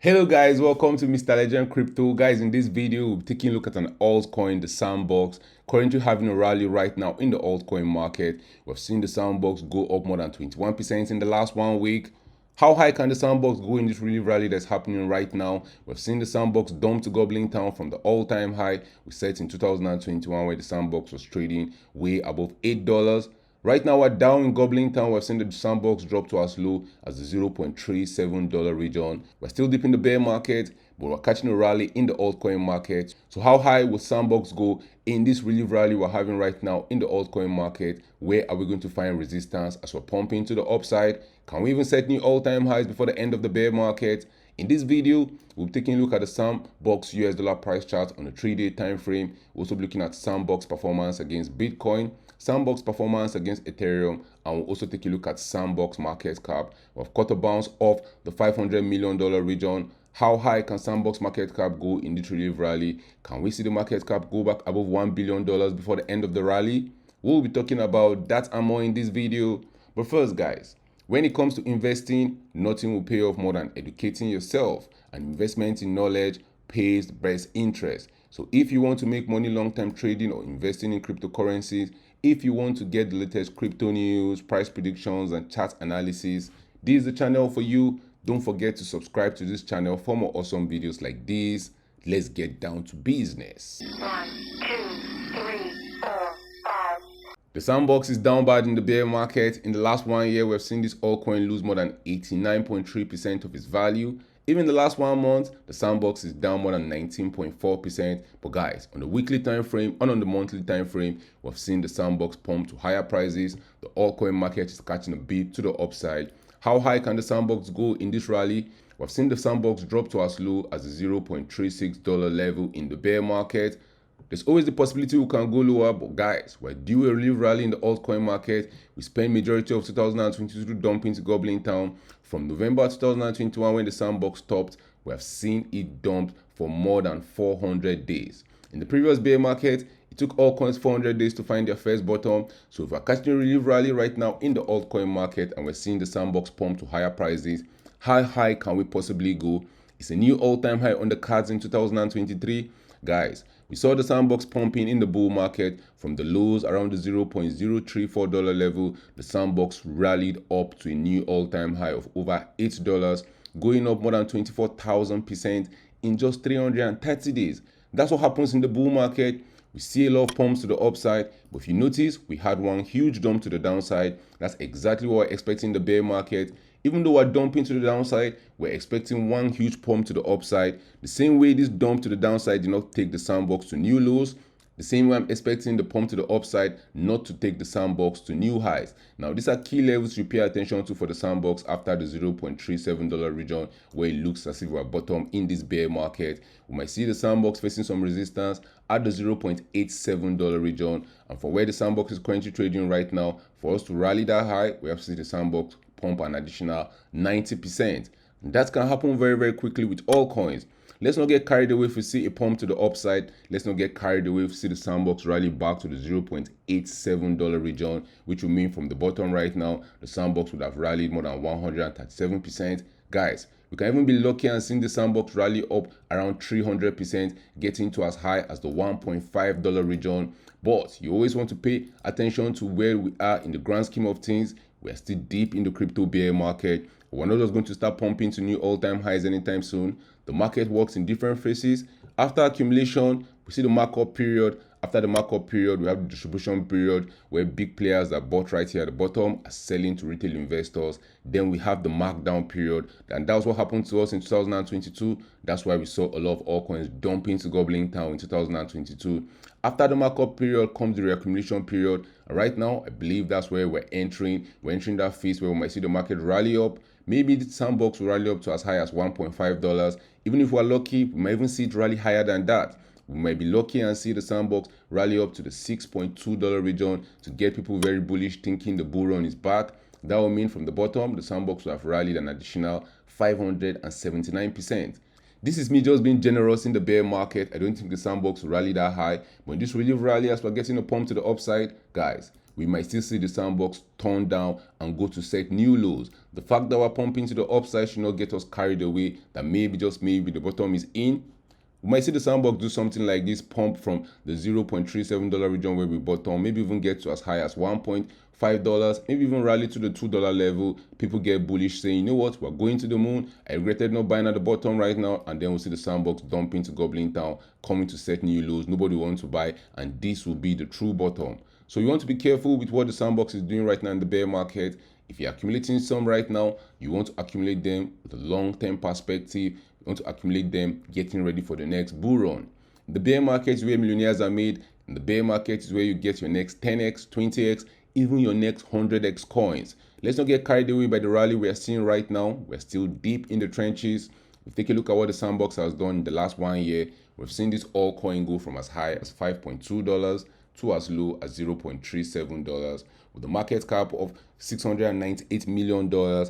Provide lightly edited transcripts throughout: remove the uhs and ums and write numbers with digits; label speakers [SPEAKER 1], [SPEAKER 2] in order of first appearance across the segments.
[SPEAKER 1] Hello guys, welcome to Mr. Legend Crypto. Guys, in this video, we'll be taking a look at an altcoin, the Sandbox, currently having a rally right now in the altcoin market. We've seen the Sandbox go up more than 21% in the last 1 week. How high can the Sandbox go in this really rally that's happening right now? We've seen the Sandbox dump to Goblin Town from the all-time high we set in 2021 where the Sandbox was trading way above $8. Right now, we're down in Goblin Town. We've seen the Sandbox drop to as low as the $0.37 region. We're still deep in the bear market, but we're catching a rally in the altcoin market. So how high will Sandbox go in this relief rally we're having right now in the altcoin market? Where are we going to find resistance as we're pumping to the upside? Can we even set new all-time highs before the end of the bear market? In this video, we'll be taking a look at the Sandbox US dollar price chart on a 3-day time frame. We'll also be looking at Sandbox performance against Bitcoin, Sandbox performance against Ethereum, and we'll also take a look at Sandbox market cap. We've caught a bounce off the $500 million region. How high can Sandbox market cap go in the relief rally? Can we see the market cap go back above $1 billion before the end of the rally? We'll be talking about that and more in this video. But first, guys, when it comes to investing, nothing will pay off more than educating yourself, and investment in knowledge pays the best interest. So if you want to make money long-term trading or investing in cryptocurrencies, if you want to get the latest crypto news, price predictions, and chart analysis, this is the channel for you. Don't forget to subscribe to this channel for more awesome videos like this. Let's get down to business.
[SPEAKER 2] 1, 2, 3, 4, 5.
[SPEAKER 1] The Sandbox is down bad in the bear market. In the last 1 year, we've seen this altcoin lose more than 89.3% of its value. Even the last 1 month, the Sandbox is down more than 19.4%. But guys, on the weekly time frame and on the monthly time frame, we've seen the Sandbox pump to higher prices. The altcoin market is catching a beat to the upside. How high can the Sandbox go in this rally? We've seen the Sandbox drop to as low as the $0.36 level in the bear market. There's always the possibility we can go lower, but guys, we're due a relief rally in the altcoin market. We spent majority of 2022 dumping to Goblin Town. From November 2021 when the Sandbox stopped, we have seen it dumped for more than 400 days. In the previous bear market, it took altcoins 400 days to find their first bottom. So if we're catching a relief rally right now in the altcoin market and we're seeing the Sandbox pump to higher prices, how high can we possibly go? It's a new all-time high on the cards in 2023. Guys, we saw the Sandbox pumping in the bull market from the lows around the $0.034 level. The Sandbox rallied up to a new all-time high of over $8, going up more than 24,000% in just 330 days. That's what happens in the bull market. We see a lot of pumps to the upside, but if you notice, we had one huge dump to the downside. That's exactly what we're expecting in the bear market. Even though we're dumping to the downside, we're expecting one huge pump to the upside. The same way this dump to the downside did not take the Sandbox to new lows, the same way I'm expecting the pump to the upside not to take the Sandbox to new highs. Now, these are key levels you pay attention to for the Sandbox after the $0.37 region, where it looks as if we're bottom in this bear market. We might see the Sandbox facing some resistance at the $0.87 region. And for where the Sandbox is currently trading right now, for us to rally that high, we have to see the Sandbox pump an additional 90%. And that can happen very, very quickly with all coins. Let's not get carried away if we see a pump to the upside. Let's not get carried away if we see the Sandbox rally back to the $0.87 region, which will mean from the bottom right now, the Sandbox would have rallied more than 137%. Guys, we can even be lucky and seeing the Sandbox rally up around 300%, getting to as high as the $1.5 region. But you always want to pay attention to where we are in the grand scheme of things. We're still deep in the crypto bear market. We're not just going to start pumping to new all-time highs anytime soon. The market works in different phases. After accumulation, we see the markup period. After the markup period, we have the distribution period where big players that bought right here at the bottom are selling to retail investors. Then we have the markdown period. And that was what happened to us in 2022. That's why we saw a lot of altcoins dumping to Goblin Town in 2022. After the markup period comes the reaccumulation period. And right now, I believe that's where we're entering. We're entering that phase where we might see the market rally up. Maybe the Sandbox will rally up to as high as $1.5. Even if we're lucky, we might even see it rally higher than that. We might be lucky and see the Sandbox rally up to the $6.2 region to get people very bullish, thinking the bull run is back. That will mean from the bottom, the Sandbox will have rallied an additional 579%. This is me just being generous in the bear market. I don't think the Sandbox will rally that high. But in this relief rally, as we're getting a pump to the upside, guys, we might still see the Sandbox turn down and go to set new lows. The fact that we're pumping to the upside should not get us carried away that maybe, just maybe, the bottom is in. We might see the Sandbox do something like this, pump from the $0.37 region where we bottom, maybe even get to as high as $1.5, maybe even rally to the $2 level. People get bullish saying, you know what, we're going to the moon. I regretted not buying at the bottom right now. And then we'll see the Sandbox dumping to Goblin Town, coming to set new lows. Nobody wants to buy, and this will be the true bottom. So you want to be careful with what the Sandbox is doing right now in the bear market. If you're accumulating some right now, you want to accumulate them with a long-term perspective. You want to accumulate them getting ready for the next bull run. The bear market is where millionaires are made. And the bear market is where you get your next 10x, 20x, even your next 100x coins. Let's not get carried away by the rally we are seeing right now. We're still deep in the trenches. If you take a look at what the Sandbox has done in the last 1 year, we've seen this altcoin go from as high as $5.2 to as low as $0.37, with a market cap of $698 million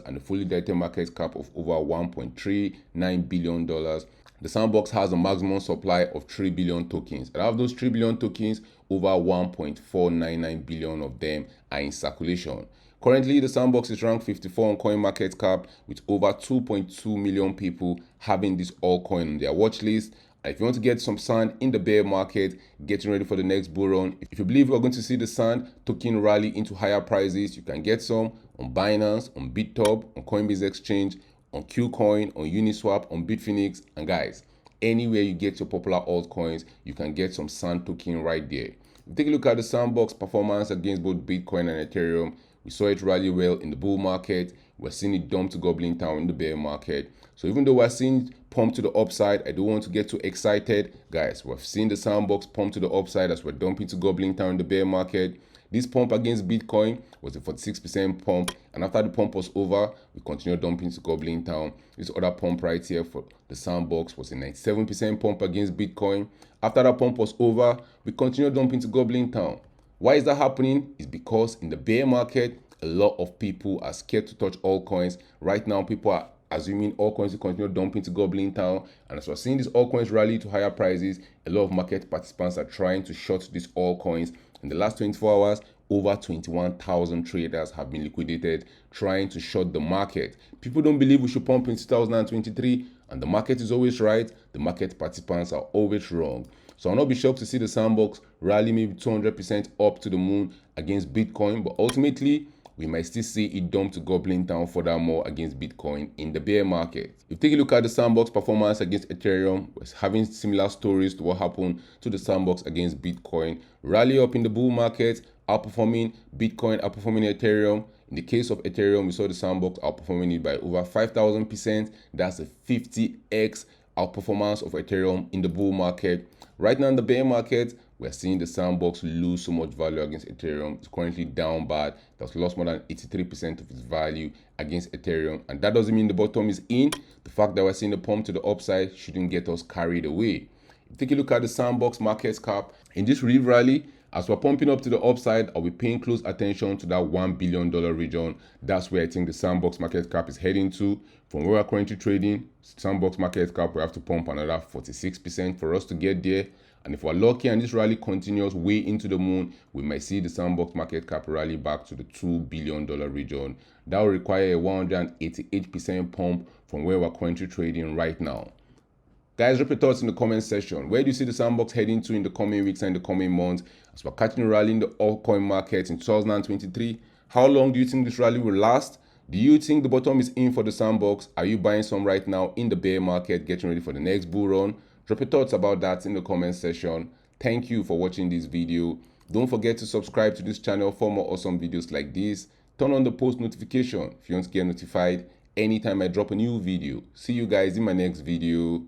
[SPEAKER 1] and a fully diluted market cap of over $1.39 billion. The Sandbox has a maximum supply of 3 billion tokens. And out of those 3 billion tokens, over 1.499 billion of them are in circulation. Currently, the Sandbox is ranked 54 on CoinMarketCap, with over 2.2 million people having this altcoin on their watch list. And if you want to get some sand in the bear market, getting ready for the next bull run, if you believe we're going to see the sand token rally into higher prices, you can get some on Binance, on BitTop, on Coinbase Exchange, on Qcoin, on Uniswap, on Bitfinex, and guys, anywhere you get your popular altcoins, you can get some sand token right there. If you take a look at the Sandbox performance against both Bitcoin and Ethereum, we saw it rally well in the bull market. We're seeing it dump to Goblin Town in the bear market. So even though we're seeing it pump to the upside, I don't want to get too excited. Guys, we've seen the Sandbox pump to the upside as we're dumping to Goblin Town in the bear market. This pump against Bitcoin was a 46% pump, and after the pump was over, we continued dumping to Goblin Town. This other pump right here for the Sandbox was a 97% pump against Bitcoin. After that pump was over, we continued dumping to Goblin Town. Why is that happening? It's because in the bear market, a lot of people are scared to touch altcoins. Right now, people are assuming altcoins will continue dumping to Goblin Town. And as we're seeing these altcoins rally to higher prices, a lot of market participants are trying to short these altcoins. In the last 24 hours, over 21,000 traders have been liquidated trying to short the market. People don't believe we should pump in 2023, and the market is always right. The market participants are always wrong. So I'll not be shocked to see the Sandbox rally maybe 200% up to the moon against Bitcoin, but ultimately, we might still see it dump to Goblin Town furthermore against Bitcoin in the bear market. If you take a look at the Sandbox performance against Ethereum, we're having similar stories to what happened to the Sandbox against Bitcoin. Rally up in the bull market, outperforming Bitcoin, outperforming Ethereum. In the case of Ethereum, we saw the Sandbox outperforming it by over 5,000%. That's a 50x outperformance of Ethereum in the bull market. Right now in the bear market, we're seeing the Sandbox lose so much value against Ethereum. It's currently down bad. That's lost more than 83% of its value against Ethereum. And that doesn't mean the bottom is in. The fact that we're seeing the pump to the upside shouldn't get us carried away. If you take a look at the Sandbox market cap, in this rev rally, as we're pumping up to the upside, I'll be paying close attention to that $1 billion region. That's where I think the Sandbox market cap is heading to. From where we're currently trading, Sandbox market cap, we have to pump another 46% for us to get there. And if we're lucky and this rally continues way into the moon, we might see the Sandbox market cap rally back to the $2 billion region. That will require a 188% pump from where we're currently trading right now. Guys, drop your thoughts in the comment section. Where do you see the Sandbox heading to in the coming weeks and the coming months as we're catching a rally in the altcoin market in 2023? How long do you think this rally will last? Do you think the bottom is in for the Sandbox? Are you buying some right now in the bear market, getting ready for the next bull run? Drop your thoughts about that in the comment section. Thank you for watching this video. Don't forget to subscribe to this channel for more awesome videos like this. Turn on the post notification if you want to get notified anytime I drop a new video. See you guys in my next video.